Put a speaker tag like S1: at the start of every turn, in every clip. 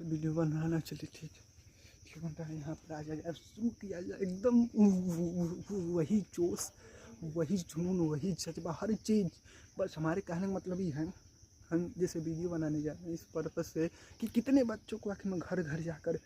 S1: Video बनाना, चलिए ठीक है, वीडियो बन रहा है। यहाँ पर आ जाए, अब शुरू किया जाए एकदम वही जोश, वही जुनून, वही जज्बा, हर चीज़। बस हमारे कहने का मतलब ही है, हम जैसे वीडियो बनाने जा रहे हैं इस पर्पज़ से कि कितने बच्चों को आखिर में घर घर जाकर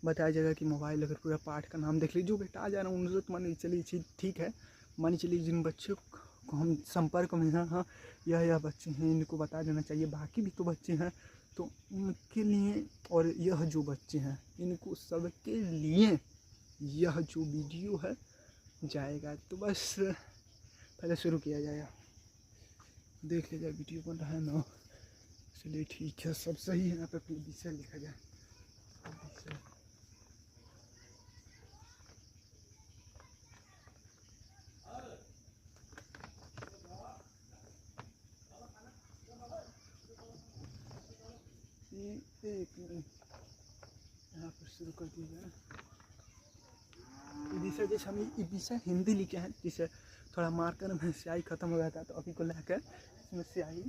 S1: बताया जाएगा कि मोबाइल अगर पूरा पाठ का नाम देख लीजिए, जो बेटा आ जा रहा है उनसे तो मान चलिए चीज़ ठीक है, मान चलिए जिन बच्चों को हम संपर्क में हैं, हाँ यह बच्चे हैं, इनको बता देना चाहिए। बाकी भी तो बच्चे हैं, तो उनके लिए, और यह जो बच्चे हैं इनको सबके लिए यह जो वीडियो है जाएगा। तो बस पहले शुरू किया जाएगा, देख लीजिए वीडियो बन रहा है ना। चलिए ठीक है, सब सही है। यहाँ पे विषय लिखा जाए, एक मिनट यहाँ पर शुरू कर दिया जाए। विषय जैसे हम ये विषय हिंदी लिखे हैं, जिसे थोड़ा मार्कर में स्याही खत्म हो गया था, तो अभी को लाकर इसमें स्याही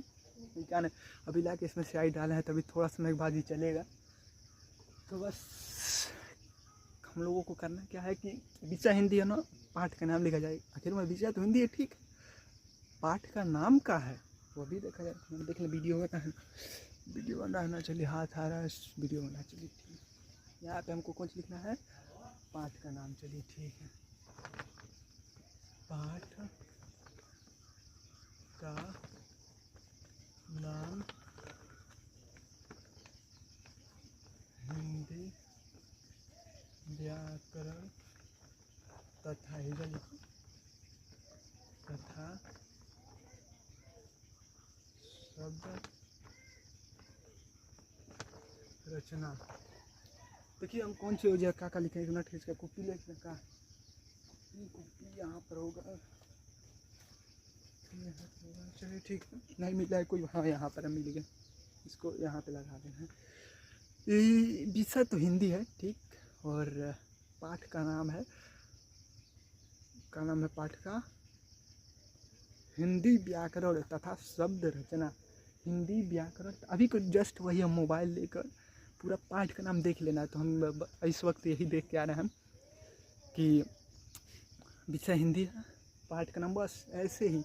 S1: क्या नहीं, अभी लाके इसमें स्याही डाला है, तभी थोड़ा समय के बाद ही चलेगा। तो बस हम लोगों को करना क्या है कि विषय हिंदी है ना, पाठ का नाम लिखा जाए। आखिर में विषय तो हिंदी है ठीक, पाठ का नाम का है वो भी देखा जाए। तो देख लें वीडियो बना है, वीडियो बन रहा है ना। चलिए हाथ आ रहा है, वीडियो बना, चलिए ठीक। यहाँ पे हमको कुछ लिखना है, पाठ का नाम, चलिए ठीक है। पाठ का नाम हिंदी व्याकरण तथा तथा शब्द रचना। देखिए हम कौन सी हो जाए का लिखे, एक मिनट इसका कॉपी लिखने का, कॉपी यहाँ पर होगा। चलिए ठीक है, नहीं मिला है कोई, हाँ यहाँ पर मिल गया, इसको यहाँ पे लगा देना। ये विषय तो हिंदी है ठीक, और पाठ का नाम है, पाठ का हिंदी व्याकरण तथा शब्द रचना। हिंदी व्याकरण, अभी को जस्ट वही हम मोबाइल लेकर पूरा पाठ का नाम देख लेना है। तो हम इस वक्त यही देख के आ रहे हैं कि विषय हिंदी है, पाठ का नाम, बस ऐसे ही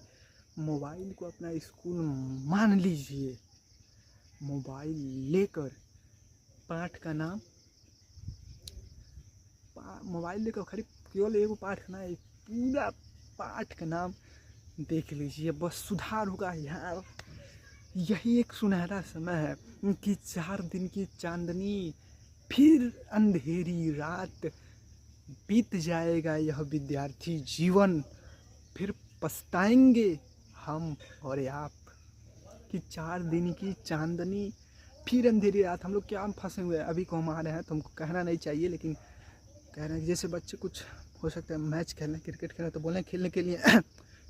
S1: मोबाइल को अपना स्कूल मान लीजिए, मोबाइल लेकर पाठ का नाम, मोबाइल लेकर खरीद केवल एगो पाठ का नाम, पूरा पाठ का नाम देख लीजिए, बस सुधार होगा यार। यही एक सुनहरा समय है कि 4 दिन की चांदनी, फिर अंधेरी रात, बीत जाएगा यह विद्यार्थी जीवन, फिर पछताएंगे हम और आप कि 4 दिन की चांदनी फिर अंधेरी रात। हम लोग क्या फंसे हुए हैं, अभी को हम आ रहे हैं, तो हमको कहना नहीं चाहिए, लेकिन कह रहे हैं जैसे बच्चे कुछ हो सकता है मैच खेलना, क्रिकेट खेलना, तो बोले खेलने के लिए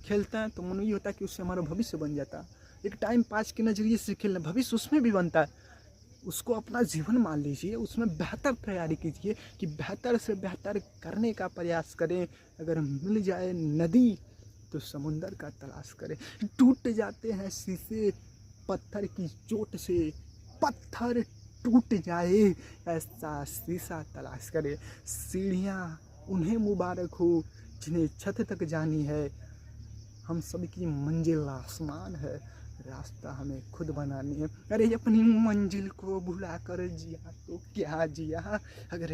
S1: खेलते हैं, तो मन ये होता है कि उससे हमारा भविष्य बन जाता है। एक टाइम पास के नज़रिए से खेलना, भविष्य उसमें भी बनता है। उसको अपना जीवन मान लीजिए, उसमें बेहतर तैयारी कीजिए कि बेहतर से बेहतर करने का प्रयास करें। अगर मिल जाए नदी तो समुंदर का तलाश करें। टूट जाते हैं शीशे पत्थर की चोट से, पत्थर टूट जाए ऐसा शीशा तलाश करें। सीढ़ियाँ उन्हें मुबारक हो जिन्हें छत तक जानी है, हम सब की मंजिल आसमान है, रास्ता हमें खुद बनानी है। अरे अपनी मंजिल को भुला कर जिया तो क्या जिया, अगर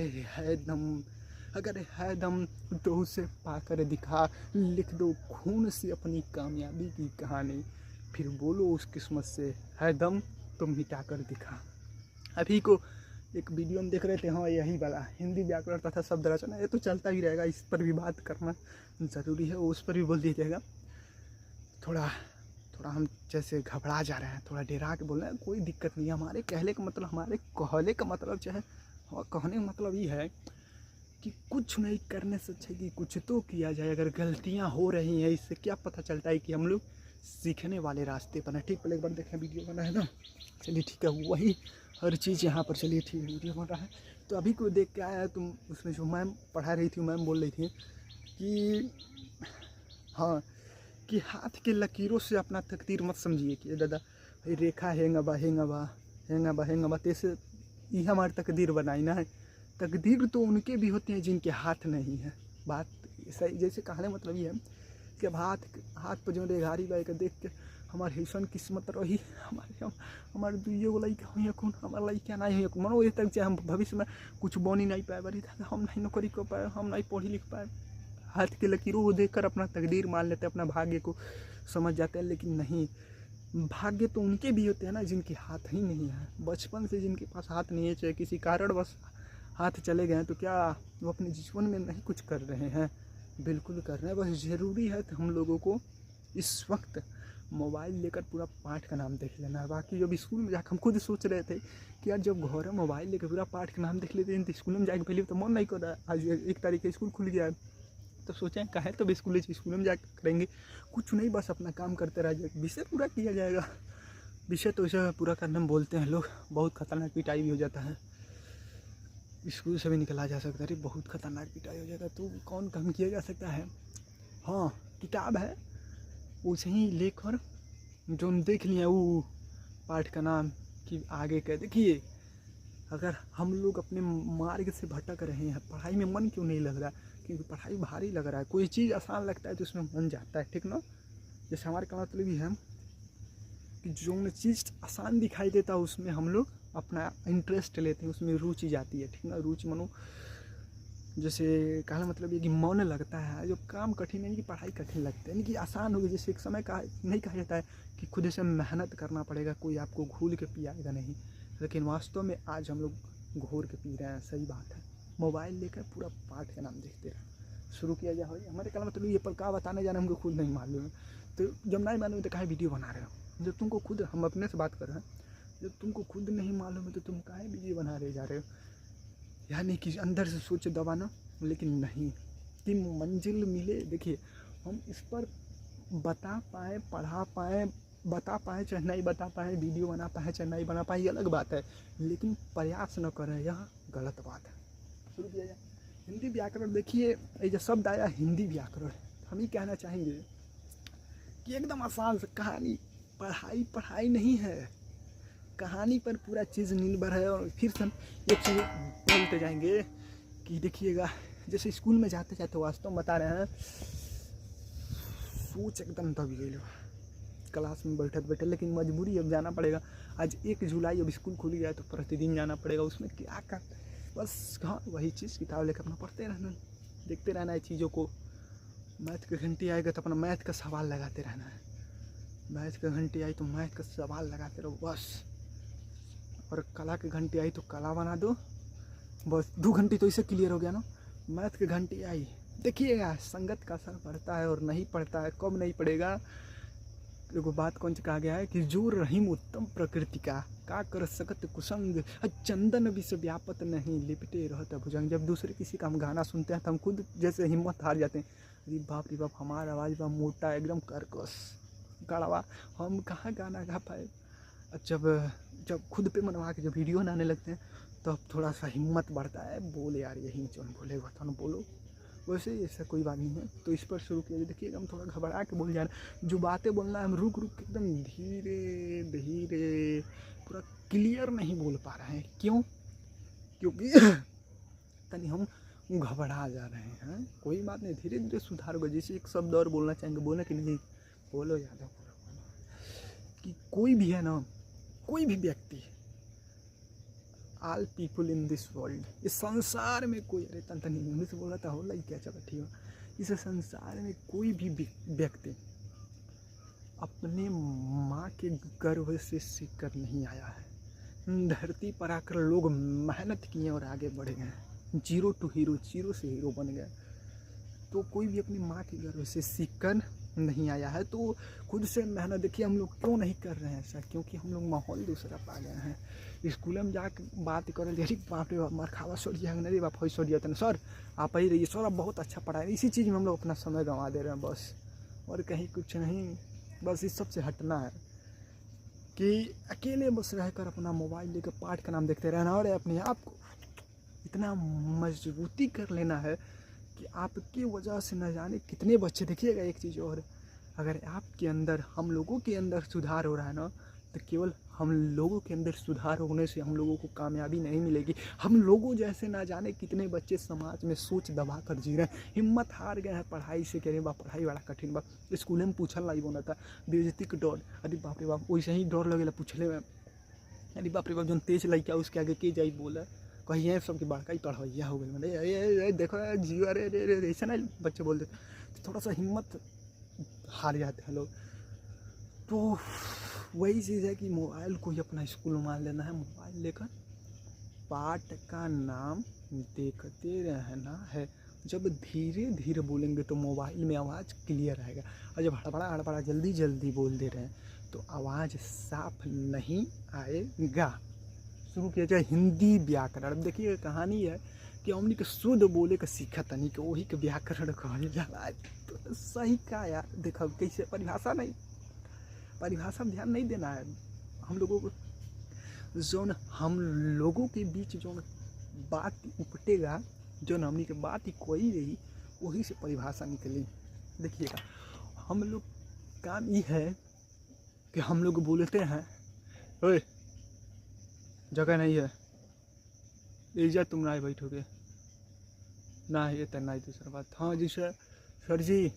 S1: है दम तो उसे पाकर दिखा। लिख दो खून से अपनी कामयाबी की कहानी, फिर बोलो उस किस्मत से है दम तो मिटा कर दिखा। अभी को एक वीडियो में देख रहे थे, हाँ यही वाला हिंदी व्याकरण तथा शब्द रचना, ये तो चलता ही रहेगा, इस पर भी बात करना ज़रूरी है, उस पर भी बोल दीजिएगा। थोड़ा हम जैसे घबरा जा रहे हैं, थोड़ा डरा के बोल रहे हैं, कोई दिक्कत नहीं है। हमारे कहने का मतलब चाहे कहने का मतलब ये है कि कुछ नहीं करने से अच्छा कि कुछ तो किया जाए। अगर गलतियां हो रही हैं, इससे क्या पता चलता है कि हम लोग सीखने वाले रास्ते पर हैं। ठीक, पहले एक बार देखें वीडियो बना है ना, चलिए ठीक है, वही हर चीज़ यहाँ पर, चलिए ठीक है वीडियो बन रहा है। तो अभी को देख के आया, तुम उसमें जो मैम पढ़ा रही थी, मैम बोल रही थी कि हाँ, कि हाथ के लकीरों से अपना तकदीर मत समझिए कि दादा रेखा हेंगा बा तैसे ये हमारी तकदीर बनाई ना है। तकदीर तो उनके भी होते हैं जिनके हाथ नहीं है। बात सही, जैसे कहने मतलब ये है कि अब हाथ पर जो रेघारी बाई के देख के हमारे ऐसा किस्मत रही, हमारे दुइये गो लड़का हुई कौन, हमारे लड़का नहीं हुई मनो ये तक हम भविष्य में कुछ बन ही नहीं पाए, बड़ी हम नहीं नौकरी कर पाए, हम नहीं पढ़ी लिख पाए। हाथ के लकीरों को देखकर अपना तकदीर मान लेते हैं, अपना भाग्य को समझ जाते हैं। लेकिन नहीं, भाग्य तो उनके भी होते हैं ना जिनके हाथ ही नहीं है। बचपन से जिनके पास हाथ नहीं है, चाहे किसी कारण बस हाथ चले गए हैं, तो क्या वो अपने जीवन में नहीं कुछ कर रहे हैं? बिल्कुल कर रहे हैं। बस ज़रूरी है कि हम लोगों को इस वक्त मोबाइल लेकर पूरा पाठ का नाम देख लेना है। बाकी जब स्कूल में जाकर हम खुद सोच रहे थे कि यार जब घर में मोबाइल लेकर पूरा पाठ का नाम देख लेते हैं तो स्कूल में जाकर पहले तो मन नहीं कर रहा है। आज 1 तारीख का स्कूल खुल गया है तो सोचें कहें तो स्कूल में जाकर करेंगे कुछ नहीं, बस अपना काम करते रह जाए, विषय पूरा किया जाएगा। विषय तो इसे पूरा करने में बोलते हैं लोग, बहुत खतरनाक पिटाई भी हो जाता है, स्कूल से भी निकला जा सकता है, बहुत खतरनाक पिटाई हो जाएगा। तो कौन कम किया जा सकता है? हाँ, किताब है उसे ही लेकर जो देख लिया वो पाठ का नाम कि आगे कह देखिए, अगर हम लोग अपने मार्ग से भटक रहे हैं, पढ़ाई में मन क्यों नहीं लग रहा? क्योंकि पढ़ाई भारी लग रहा है। कोई चीज़ आसान लगता है तो उसमें मन जाता है, ठीक ना? जैसे हमारे का मतलब भी है कि जो चीज़ आसान दिखाई देता है उसमें हम लोग अपना इंटरेस्ट लेते हैं, उसमें रुचि जाती है, ठीक ना? रुचि मनो जैसे कहना मतलब ये कि मन लगता है। जो काम कठिन है कि पढ़ाई कठिन लगता है, यानी कि आसान होगी। जैसे एक समय का नहीं कहा जाता है कि खुद से मेहनत करना पड़ेगा, कोई आपको घूल के पियाएगा नहीं, लेकिन वास्तव में आज हम लोग घोर के पी रहे हैं। सही बात है। मोबाइल लेकर पूरा पाठ का नाम देखते रहे शुरू किया जाए। हमारे कहना मतलब ये पर क्या बताने जाना हमको खुद नहीं मालूम है, तो जब नहीं मालूम तो काहे वीडियो बना रहे हो? जब तुमको खुद, हम अपने से बात कर रहे हैं, जब तुमको खुद नहीं मालूम है तो तुम काहे वीडियो बना रहे जा रहे हो? यानी कि अंदर से सोच दबाना, लेकिन नहीं कि मंजिल मिले। देखिए, हम इस पर बता पाए, पढ़ा पाए, बता पाए चाहे नहीं बता पाए, वीडियो बना पाए चाहे नहीं बना पाए, ये अलग बात है, लेकिन प्रयास न करें, यह गलत बात है। शुरू किया जाए। हिंदी व्याकरण देखिए, ये जो शब्द आया हिंदी व्याकरण, हम ही कहना चाहेंगे कि एकदम आसान से कहानी, पढ़ाई नहीं है, कहानी पर पूरा चीज़ निर्भर है। और फिर से एक चीज़ बोलते जाएंगे कि देखिएगा, जैसे स्कूल में जाते जाते वास्तव में बता रहे हैं, सोच एकदम दब गई क्लास में बैठे, लेकिन मजबूरी अब जाना पड़ेगा। आज 1 जुलाई अब स्कूल खुल गया तो प्रतिदिन जाना पड़ेगा। उसमें क्या कर, बस हाँ वही चीज़ किताब लेकर अपना पढ़ते रहना, देखते रहना है चीज़ों को। मैथ की घंटी आएगा तो अपना मैथ का सवाल लगाते रहना है, मैथ की घंटी आई तो मैथ का सवाल लगाते रहो बस। और कला की घंटी आई तो कला बना दो बस। 2 घंटी तो इससे क्लियर हो गया ना। मैथ की घंटी आई, देखिएगा संगत का असर पड़ता है और नहीं पड़ता है, कब नहीं पड़ेगा। देखो बात कौन सी कहा गया है कि जो रहीम उत्तम प्रकृति का कर सकत कुसंग, चंदन विष व्यापत नहीं लिपटे रहता भुजंग। जब दूसरे किसी का हम गाना सुनते हैं तो हम खुद जैसे हिम्मत हार जाते हैं, अरे बाप रे बाप, हमारा आवाज़ बा मोटा एकदम कर्कश कड़वा, हम कहाँ गाना गा पाए। जब खुद पे मनवा के जब वीडियो बनाने लगते हैं तो अब थोड़ा सा हिम्मत बढ़ता है, बोले यार यही जो बोलेगा तो बोलो। वैसे ऐसा कोई बात नहीं है, तो इस पर शुरू किया। देखिए हम थोड़ा घबरा के बोल जा रहे हैं, जो बातें बोलना है हम रुक के एकदम धीरे धीरे पूरा क्लियर नहीं बोल पा रहे हैं। क्यों? क्योंकि तनी हम घबरा जा रहे हैं। कोई बात नहीं, धीरे धीरे सुधार होगा। जैसे एक शब्द और बोलना चाहेंगे, बोले कि नहीं, बोलो यादव, कि कोई भी है ना, कोई भी व्यक्ति, all people in this world, इस संसार में कोई, अरे तन इंग्लिश बोल रहा था हो लगी क्या, चलो ठीक है। इस संसार में कोई भी व्यक्ति अपने माँ के गर्भ से सीखकर नहीं आया है। धरती पर आकर लोग मेहनत किए और आगे बढ़ गए, 0 to हीरो, 0 से हीरो बन गए। तो कोई भी अपनी माँ के गर्भ से सीखकर नहीं आया है, तो खुद से मेहनत। देखिए हम लोग क्यों नहीं कर रहे हैं ऐसा, क्योंकि हम लोग माहौल दूसरा पा गए हैं। स्कूल में जाकर बात कर रहे, अरे बाप रे बाप मार खावा सर दिया, अरे बाप हो सर दिया था सर, आप ही रहिए सर, आप बहुत अच्छा पढ़ाए। इसी चीज़ में हम लोग अपना समय गंवा दे रहे हैं बस, और कहीं कुछ नहीं। बस इस सब से हटना है कि अकेले बस रहकर अपना मोबाइल लेकर पाठ का नाम देखते रहना, और अपने आप को इतना मजबूती कर लेना है कि आपकी वजह से न जाने कितने बच्चे। देखिएगा एक चीज़ और, अगर आपके अंदर, हम लोगों के अंदर सुधार हो रहा है ना, तो केवल हम लोगों के अंदर सुधार होने से हम लोगों को कामयाबी नहीं मिलेगी। हम लोगों जैसे ना जाने कितने बच्चे समाज में सोच दबा कर जी रहे हैं, हिम्मत हार गए हैं पढ़ाई से। कह रहे बा पढ़ाई बड़ा कठिन बा, स्कूल में पूछल नहीं बोला था, बेइज्जती के डर, अरे बाप रे बाप, वैसे ही डर लगेला पूछले में। अरे बाप रे बाप, जो तेज लड़का उसके आगे के जाई बोला कहीं ये सबकी बड़का ही पढ़वैया हो गई, मतलब देखो जीव, अरे ऐसा ना बच्चे बोलते, तो थोड़ा सा हिम्मत हार जाते हैं लोग। तो वही चीज़ है कि मोबाइल को ही अपना स्कूल मान लेना है, मोबाइल लेकर पाठ का नाम देखते रहना है। जब धीरे धीरे बोलेंगे तो मोबाइल में आवाज़ क्लियर आएगा, और जब हड़बड़ा जल्दी जल्दी बोल दे रहे हैं तो आवाज़ साफ नहीं आएगा। शुरू किया जाए हिंदी व्याकरण। अब देखिए कहानी है कि हमनी के शुद्ध बोले का सीखा तनी के वही के व्याकरण कहल जाला। तो सही का यार, देखो कैसे परिभाषा नहीं, परिभाषा में ध्यान नहीं देना है हम लोगों को। जोन हम लोगों के बीच जो बात उपटेगा, जो हमनी के बात ही कोई रही, वही से परिभाषा निकली। देखिएगा हम लोग काम ये है कि हम लोग बोलते हैं, ओए जगह नहीं है, इज्जत तुम ना बैठोगे ना, ये तो नहीं दूसरा बात। हाँ जी सर जी,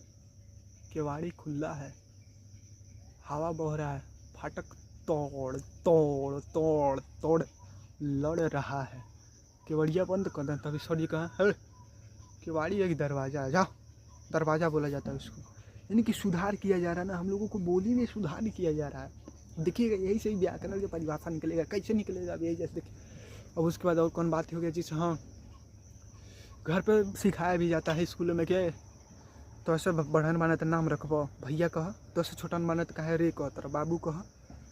S1: केवाड़ी खुला है, हवा बह रहा है, फाटक तोड़ तोड़ तोड़ तोड़ लड़ रहा है, केवड़िया बंद कर दें। तभी सर जी कहा है केवाड़ी एक दरवाज़ा, जाओ दरवाज़ा बोला जाता है उसको। यानी कि सुधार किया जा रहा है ना, हम लोगों को बोली में सुधार किया जा रहा है। देखिएगा यही से ही व्याकरण की परिभाषा निकलेगा, कैसे निकलेगा अब यही जैसे देखिए। अब उसके बाद और कौन बात हो गया जिस, हाँ घर पे सिखाया भी जाता है स्कूलों में कि तो ऐसे बढ़न माने तो नाम रखबो भैया कह, तो ऐसे छोटन माने तो कहे रे कह, तर बाबू कह,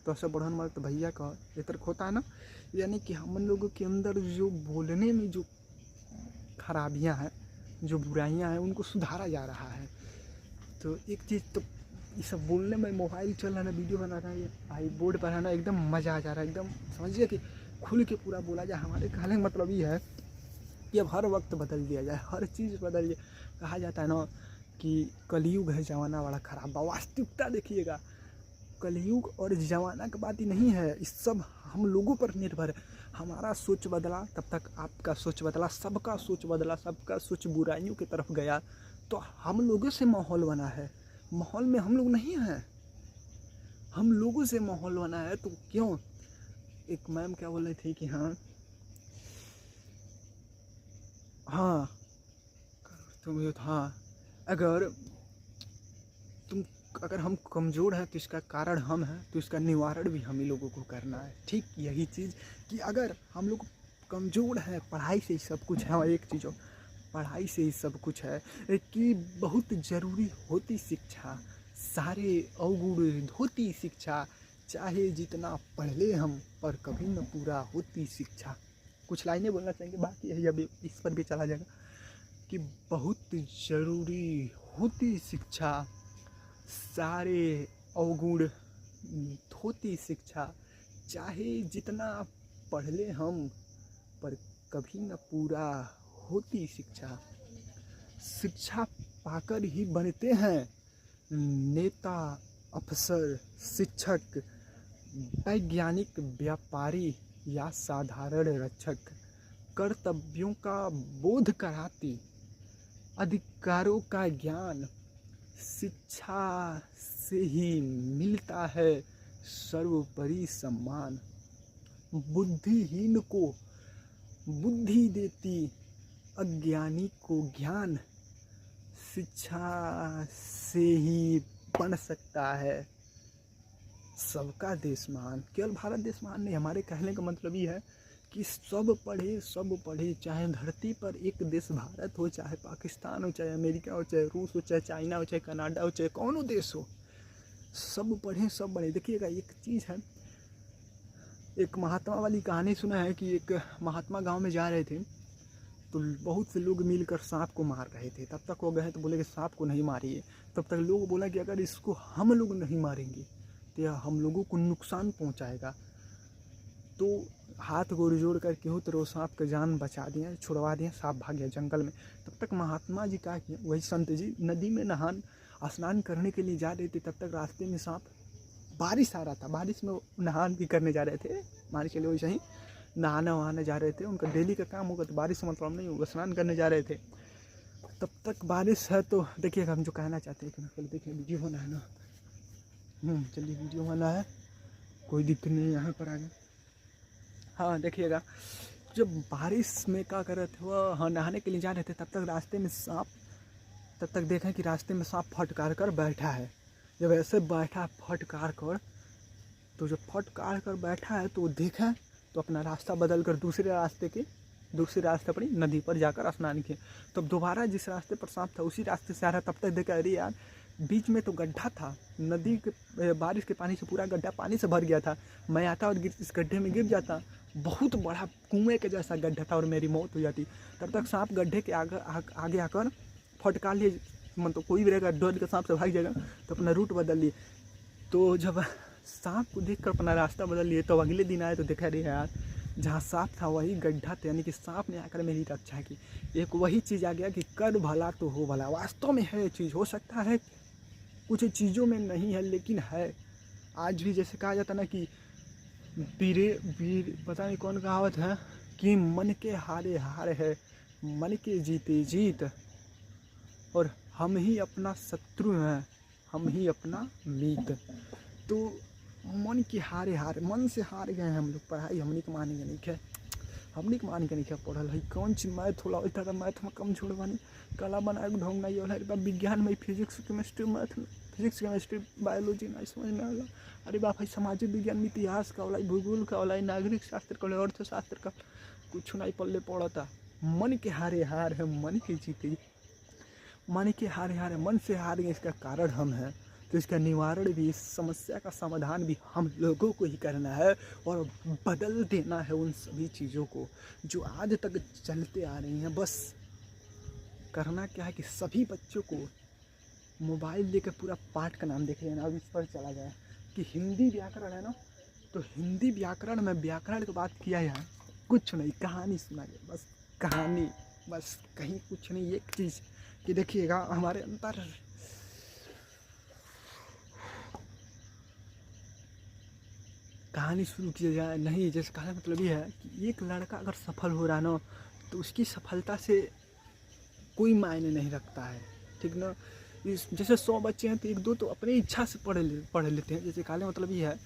S1: तो ऐसे बढ़न माने तो भैया कह, ये तरह होता है ना। यानी कि हम लोगों के अंदर जो बोलने में जो खराबियाँ हैं, जो बुराइयाँ हैं, उनको सुधारा जा रहा है। तो एक चीज़ तो ये सब बोलने में, मोबाइल चल रहा है, वीडियो बना रहा है, आई बोर्ड पर है ना, एकदम मज़ा आ जा रहा है, एकदम समझिए कि खुल के पूरा बोला जाए। हमारे कहने का मतलब ये है कि अब हर वक्त बदल दिया जाए, हर चीज़ बदल दिया। कहा जाता है ना कि कलयुग है, जमाना बड़ा ख़राब बा। वास्तविकता देखिएगा, कलयुग और जमाना की बात ही नहीं है, इस सब हम लोगों पर निर्भर है। हमारा सोच बदला तब तक आपका सोच बदला, सबका सोच बदला, सबका सोच बुराइयों की तरफ गया, तो हम लोगों से माहौल बना है। माहौल में हम लोग नहीं हैं, हम लोगों से माहौल बना है। तो क्यों, एक मैम क्या बोल रही थी कि हाँ तुम ये, हाँ अगर हम कमज़ोर हैं तो इसका कारण हम हैं, तो इसका निवारण भी हम ही लोगों को करना है। ठीक यही चीज़ कि अगर हम लोग कमज़ोर हैं, पढ़ाई से ही सब कुछ है। और एक चीज़ हो, पढ़ाई से ही सब कुछ है कि बहुत ज़रूरी होती शिक्षा, सारे अवगुण धोती शिक्षा, चाहे जितना पढ़ ले हम, पर कभी न पूरा होती शिक्षा। कुछ लाइनें बोलना चाहेंगे, बाकी है अभी इस पर भी चला जाएगा कि बहुत ज़रूरी होती शिक्षा, सारे अवगुण धोती शिक्षा, चाहे जितना पढ़ ले हम, पर कभी न पूरा होती शिक्षा। शिक्षा पाकर ही बनते हैं नेता, अफसर, शिक्षक, वैज्ञानिक, व्यापारी या साधारण रक्षक। कर्तव्यों का बोध कराती, अधिकारों का ज्ञान शिक्षा से ही मिलता है, सर्वोपरि सम्मान। बुद्धिहीन को बुद्धि देती, अज्ञानी को ज्ञान शिक्षा से ही बन सकता है सबका देश महान। केवल भारत देश महान नहीं, हमारे कहने का मतलब ये है कि सब पढ़े, चाहे धरती पर एक देश भारत हो, चाहे पाकिस्तान हो, चाहे अमेरिका हो, चाहे रूस हो, चाहे चाइना हो, चाहे कनाडा हो, चाहे कौनो देश हो, सब पढ़े सब बढ़े। देखिएगा एक चीज़ है, एक महात्मा वाली कहानी सुना है कि एक महात्मा गांव में जा रहे थे, तो बहुत से लोग मिलकर सांप को मार रहे थे। तब तक वो गए तो बोले कि सांप को नहीं मारिए। तब तक लोग बोला कि अगर इसको हम लोग नहीं मारेंगे तो यह हम लोगों को नुकसान पहुंचाएगा। तो हाथ गोड़ जोड़ कर केहू तरह सांप का जान बचा दिया, छुड़वा दिया, सांप भाग गया जंगल में। तब तक महात्मा जी क्या किए, वही संत जी नदी में स्नान करने के लिए जा रहे थे। तब तक रास्ते में सांप बारिश आ रहा था, बारिश में नहान भी करने जा रहे थे, मान के लिए वैसे ही नहाने वहाने जा रहे थे, उनका डेली का काम होगा तो बारिश से मतलब नहीं होगा, स्नान करने जा रहे थे। तब तक बारिश है तो देखिएगा हम जो कहना चाहते हैं कि पहले देखिए वीडियो बना है ना, चलिए वीडियो बना है, कोई दिक्कत नहीं, यहाँ पर आ गए। हाँ देखिएगा, जब बारिश में क्या कर रहे थे वह, हाँ नहाने के लिए जा रहे थे, तब तक रास्ते में सांप, तब तक देखें कि रास्ते में सांप फटकार कर बैठा है। जब ऐसे बैठा फटकार कर, तो जब फटकार कर बैठा है तो देखें तो अपना रास्ता बदल कर दूसरे रास्ते पर ही नदी पर जाकर स्नान किए। तब दोबारा जिस रास्ते पर सांप था उसी रास्ते से आ रहा, तब तक देखा अरे यार बीच में तो गड्ढा था, नदी के बारिश के पानी से पूरा गड्ढा पानी से भर गया था, मैं आता और इस गड्ढे में गिर जाता, बहुत बड़ा कुएं के जैसा गड्ढा था और मेरी मौत हो जाती। तब तक सांप गड्ढे के आगे आकर फटकार लिए, मतलब कोई भी रहेगा डर के सांप से भाग जाएगा, तो अपना रूट बदल लिए। तो जब सांप को देखकर अपना रास्ता बदल लिए, तो अगले दिन आए तो देखा रे यार जहाँ सांप था वही गड्ढा था, यानी कि सांप ने आकर मेरी रक्षा की। एक वही चीज़ आ गया कि कर भला तो हो भला, वास्तव में है चीज़, हो सकता है कुछ चीज़ों में नहीं है लेकिन है। आज भी जैसे कहा जाता ना कि वीर पता नहीं कौन कहावत है कि मन के हारे हार है, मन के जीते जीत, और हम ही अपना शत्रु हैं, हम ही अपना मीत। तो मन की हारे हार, मन से हार गए हैं हम लोग। पढ़ाई हमने के मानेंगे नहीं क्या, हमने के मान के नहीं क्या पढ़ल है, कौन सी मैथ होला होता था, मैथ में कम छोड़ बानी, कला बनाए ढोंग नहीं होला। अरे विज्ञान में फिजिक्स केमिस्ट्री मैथ में, फिजिक्स केमिस्ट्री बायोलॉजी नहीं समझ में आला। अरे बाप भाई सामाजिक विज्ञान में इतिहास का होला, भूगोल का होला, नागरिक शास्त्र का होला, अर्थशास्त्र का, कुछ नहीं पल्ले पड़ता। मन के हारे हार है, मन के जीते, मन के हारे हार है, मन से हार गए, इसका कारण हम हैं। तो इसका निवारण भी, इस समस्या का समाधान भी हम लोगों को ही करना है और बदल देना है उन सभी चीज़ों को जो आज तक चलते आ रही हैं। बस करना क्या है कि सभी बच्चों को मोबाइल लेकर पूरा पाठ का नाम देख लेना। अब इस पर चला जाए कि हिंदी व्याकरण है ना, तो हिंदी व्याकरण में व्याकरण की बात किया है, कुछ नहीं, कहानी सुना गया, बस कहानी, बस कहीं कुछ नहीं। एक चीज़ कि देखिएगा हमारे अंदर कहानी शुरू किया जाए नहीं, जैसे कहने मतलब ये है कि एक लड़का अगर सफल हो रहा है ना, तो उसकी सफलता से कोई मायने नहीं रखता है, ठीक ना। इस जैसे 100 बच्चे हैं तो 1-2 तो अपनी इच्छा से पढ़ लेते हैं। जैसे कहने मतलब ये है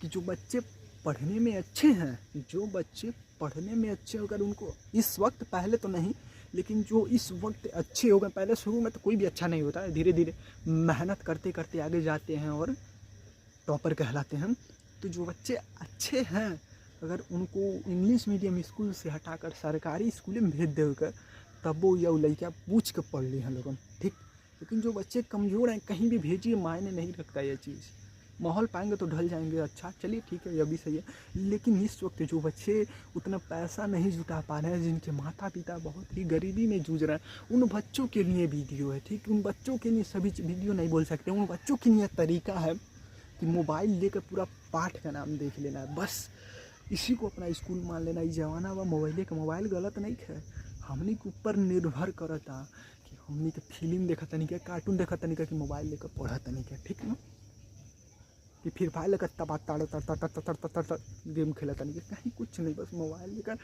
S1: कि जो बच्चे पढ़ने में अच्छे हैं, जो बच्चे पढ़ने में अच्छे अगर उनको इस वक्त, पहले तो नहीं लेकिन जो इस वक्त अच्छे हो गए, पहले शुरू में तो कोई भी अच्छा नहीं होता है, धीरे धीरे मेहनत करते करते आगे जाते हैं और टॉपर कहलाते हैं। तो जो बच्चे अच्छे हैं अगर उनको इंग्लिश मीडियम स्कूल से हटाकर सरकारी स्कूल में भेज देकर, तब वो या लड़का पूछ कर पढ़ ली हैं लोगों, ठीक। लेकिन जो बच्चे कमज़ोर हैं कहीं भी भेजिए मायने नहीं रखता ये चीज़, माहौल पाएंगे तो ढल जाएंगे, अच्छा चलिए ठीक है, यह भी सही है। लेकिन इस वक्त जो बच्चे उतना पैसा नहीं जुटा पा रहे हैं, जिनके माता पिता बहुत ही गरीबी में जूझ रहे हैं, उन बच्चों के लिए वीडियो है, ठीक। उन बच्चों के लिए सभी वीडियो नहीं बोल सकते, उन बच्चों के लिए तरीका है कि मोबाइल लेकर पूरा पाठ का नाम देख लेना है, बस इसी को अपना स्कूल मान लेना। ये जमाना व मोबाइल गलत नहीं है, हमने के ऊपर निर्भर करता कि हमने के फिल्म देखा तनी क्या, कार्टून देखा तनी क्या, कि मोबाइल लेकर पढ़ा तनी क्या, ठीक ना। कि फिर फाइल लेकर तबा ताड़ गेम खेला तनी क्या, कहीं कुछ नहीं, बस मोबाइल लेकर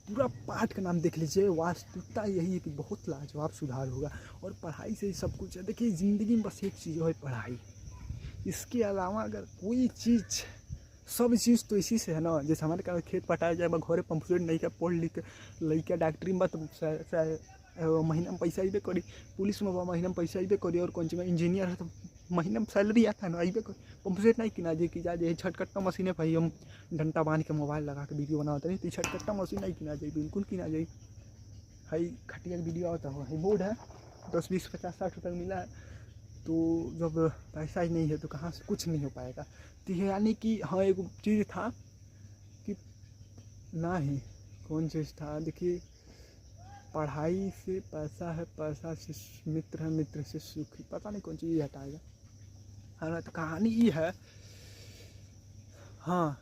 S1: पूरा पाठ का नाम देख लीजिए। वास्तविकता यही है कि बहुत लाजवाब सुधार होगा और पढ़ाई से ही सब कुछ है। देखिए ज़िंदगी में बस एक चीज़ है, पढ़ाई, इसके अलावा अगर कोई चीज़, सब चीज़ तो इसी से है ना। जैसे हमारे कारण खेत पटाया जाए, घरे पंपलेट नहीं क्या पढ़ लिख लड़का डॉक्टरी में तो महीना में पैसा अबे करी, पुलिस में महीना में पैसा अबे करी, और कौन चीज़ में इंजीनियर है तो महीना में सैलरी आता है ना, अबे करी। पंपलेट नहीं किना जाए कि जा छटकट्टा मशीन है भाई, हम डंटा बांध के मोबाइल लगा के वीडियो बनाते नहीं, तो छटकट्टा मशीन नहीं किना जाए, बिल्कुल किना जाए। हाई खटिया का वीडियो आता हो, हाई बोर्ड है 10, 20, 50, 60 रुपये मिला है, तो जब पैसा ही नहीं है तो कहाँ से कुछ नहीं हो पाएगा। तो यानी कि हाँ एक चीज़ था कि ना ही कौन चीज़ था, देखिए पढ़ाई से पैसा है, पैसा से मित्र है, मित्र से सुख, पता नहीं कौन चीज़ हटाएगा। हाँ तो कहानी ये है। हाँ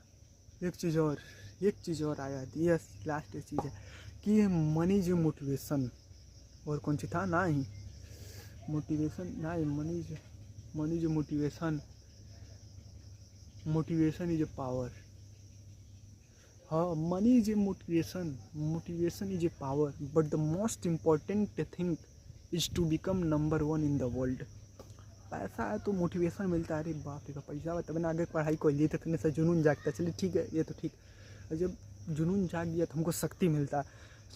S1: एक चीज़ और आया, ये लास्ट चीज़ है कि मनी जो मोटिवेशन, और कौन सी था ना ही मोटिवेशन, ना ही मनी जो motivation, motivation is a power. हाँ, money is a motivation, motivation is a power, but the most important thing is to become number 1 in the world. पैसा है तो मोटिवेशन मिलता है, अरे बाप रे पैसा है तब ना आगे पढ़ाई कर लिए, तो इतने से जुनून जागता है, चलिए ठीक है ये तो ठीक। और जब जुनून जाग गया तो हमको शक्ति मिलता है।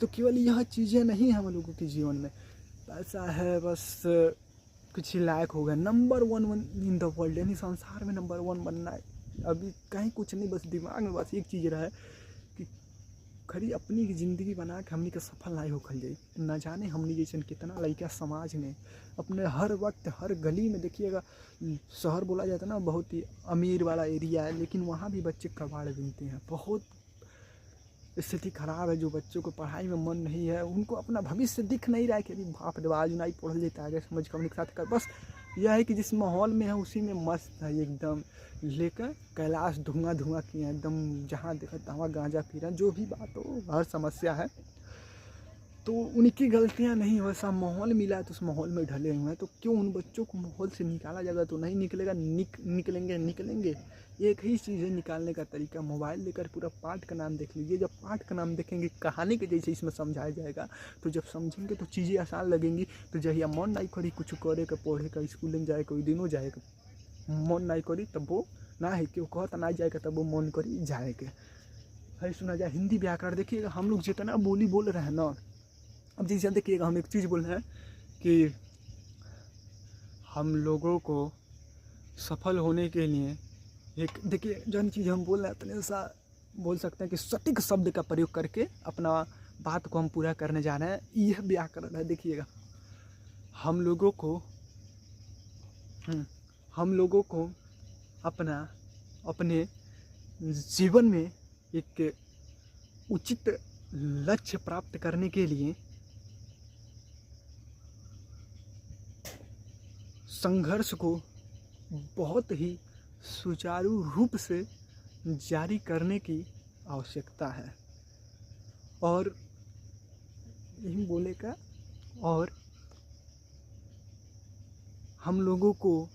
S1: तो केवल यह चीज़ें नहीं हैं हम लोगों के जीवन में, पैसा है बस कुछ ही लायक हो गया, नंबर 1 इन द वर्ल्ड, यानी संसार में नंबर 1 बनना है। अभी कहीं कुछ नहीं, बस दिमाग में बस एक चीज़ रहा है कि खरी अपनी की ज़िंदगी बना के हमनी के सफल नहीं होखल जाई। न जाने हमनी जैसे कितना लड़का समाज में अपने हर वक्त हर गली में देखिएगा, शहर बोला जाता है ना बहुत ही अमीर वाला एरिया है, लेकिन वहाँ भी बच्चे कबाड़ बीनते हैं। बहुत स्थिति खराब है, जो बच्चों को पढ़ाई में मन नहीं है, उनको अपना भविष्य दिख नहीं रहा है कि अभी बाप रे आज नहीं पढ़ लेता आगे समझ के अपने साथ कर, बस यह है कि जिस माहौल में है उसी में मस्त है एकदम, लेकर कैलाश धुआं धुआं किए हैं एकदम, जहाँ देखा तहाँ गांजा पी रहा है। जो भी बात हो, हर समस्या है तो उनकी गलतियां नहीं, वैसा माहौल मिला है तो उस माहौल में ढले हुए हैं। तो क्यों उन बच्चों को माहौल से निकाला जाएगा? तो नहीं निकलेगा, निकलेंगे। एक ही चीज़ है निकालने का तरीका, मोबाइल लेकर पूरा पाठ का नाम देख लीजिए। जब पाठ का नाम देखेंगे कहानी के जैसे इसमें समझाया जाएगा, तो जब समझेंगे तो चीज़ें आसान लगेंगी। तो जहिया मन नहीं करी कुछ करे का, पढ़े का, स्कूल में जाए कोई दिनों जाएगा, मन नहीं करी तब वो ना है क्यों कहता ना जाएगा, तब वो मन करी जाएगा। है सुना जाए हिंदी व्याकरण, देखिएगा हम लोग जितना बोली बोल रहे हैं ना, अब जैसे देखिएगा हम एक चीज़ बोल रहे हैं कि हम लोगों को सफल होने के लिए एक, देखिए जो चीज़ हम बोल रहे हैं इतने सा बोल सकते हैं कि सटीक शब्द का प्रयोग करके अपना बात को हम पूरा करने जा रहे हैं, यह व्याकरण है। देखिएगा हम लोगों को अपने जीवन में एक उचित लक्ष्य प्राप्त करने के लिए संघर्ष को बहुत ही सुचारू रूप से जारी करने की आवश्यकता है। और यही बोलेगा, और हम लोगों को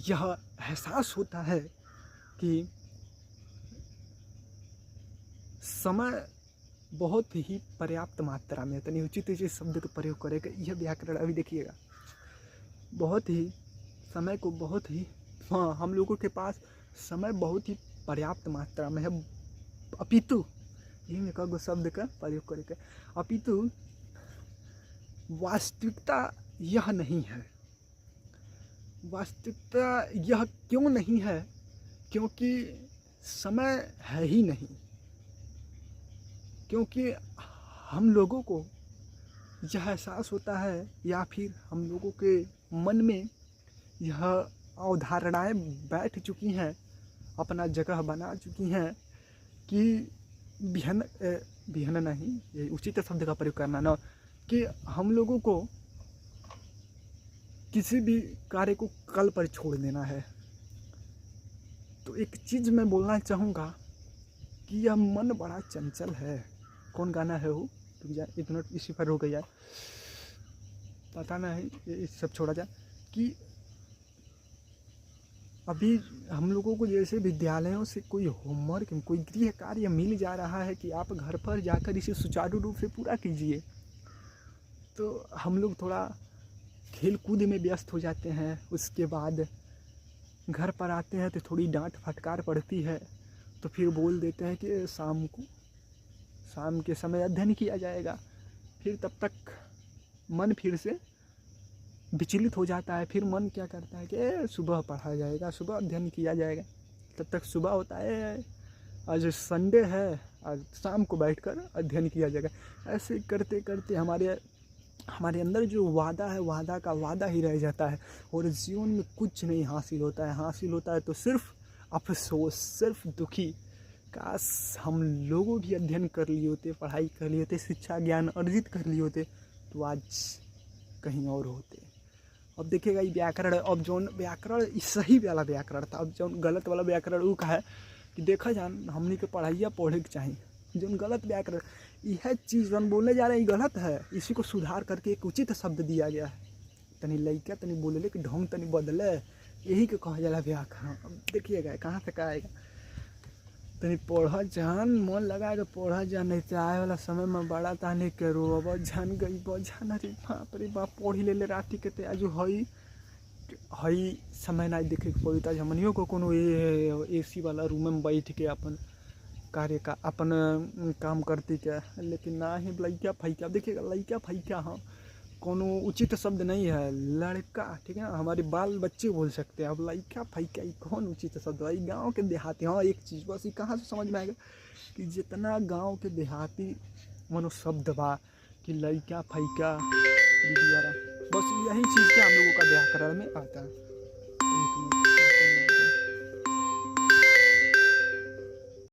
S1: यह एहसास होता है कि समय बहुत ही पर्याप्त मात्रा में, तनी उचित शब्द का प्रयोग करेगा, यह व्याकरण। अभी देखिएगा बहुत ही समय को बहुत ही, हाँ हम लोगों के पास समय बहुत ही पर्याप्त मात्रा में है, अपितु यही में कगो शब्द का प्रयोग करेगा, अपितु वास्तविकता यह नहीं है। वास्तविकता यह क्यों नहीं है? क्योंकि समय है ही नहीं, क्योंकि हम लोगों को यह एहसास होता है, या फिर हम लोगों के मन में यह अवधारणाएं बैठ चुकी हैं, अपना जगह बना चुकी हैं कि बिहन नहीं, ये उचित शब्द का प्रयोग करना ना, कि हम लोगों को किसी भी कार्य को कल पर छोड़ देना है। तो एक चीज़ मैं बोलना चाहूँगा कि यह मन बड़ा चंचल है। कौन गाना है वो? एक मिनट इसी पर रुक गया, पता नहीं, ये सब छोड़ा जाए। कि अभी हम लोगों को जैसे विद्यालयों से कोई होमवर्क, कोई गृह कार्य मिल जा रहा है कि आप घर पर जाकर इसे सुचारू रूप से पूरा कीजिए, तो हम लोग थोड़ा खेल कूद में व्यस्त हो जाते हैं। उसके बाद घर पर आते हैं तो थोड़ी डांट फटकार पड़ती है, तो फिर बोल देते हैं कि शाम के समय अध्ययन किया जाएगा। फिर तब तक मन फिर से विचलित हो जाता है, फिर मन क्या करता है कि सुबह पढ़ा जाएगा, सुबह अध्ययन किया जाएगा। तब तक सुबह होता है, आज संडे है, आज शाम को बैठकर अध्ययन किया जाएगा। ऐसे करते करते हमारे अंदर जो वादा है, वादा का वादा ही रह जाता है, और जीवन में कुछ नहीं हासिल होता है। हासिल होता है तो सिर्फ अफसोस, सिर्फ दुखी। काश हम लोगों भी अध्ययन कर लिए होते, पढ़ाई कर लिए होते, शिक्षा ज्ञान अर्जित कर लिए होते, तो आज कहीं और होते। अब देखिएगा ये व्याकरण, अब जौन व्याकरण सही वाला व्याकरण था, अब जौन गलत वाला व्याकरण वो कहा है कि देखा जान हमने के पढ़ाइया पढ़े के चाहिए। जौन गलत व्याकरण, यह चीज़ हम बोलने जा रहे हैं गलत है, इसी को सुधार करके एक उचित शब्द दिया गया है। तनी लइका तनी बोले कि ढंग तनी बदले, यही के कहा जाला ब्याह करना। अब देखिएगा कहाँ तक आएगा, तनी पढ़ जान, मन लगा के पढ़ जान, नहीं तो आए वाला समय में बड़ा ताने के रोब जान गई जान। अरे बाप रे बाप, पढ़ी ले राती के ते आज हई समय ना देखे के पड़ी। हमनियों को कोनो AC वाला रूम में बैठ के अपन कार्य का अपन काम करती क्या, लेकिन ना ही लइका फैका। देखिएगा लइका फैका हाँ कोनो उचित शब्द नहीं है, लड़का ठीक है ना, हमारे बाल बच्चे बोल सकते हैं। अब लइका फैका कौन उचित शब्द है? गाँव के देहाती, हाँ एक चीज़ बस ये कहाँ से समझ में आएगा कि जितना गाँव के देहाती मनो शब्द बा कि लइका फैका, बस यही चीज़ के हम लोगों का व्याकरण में आता है।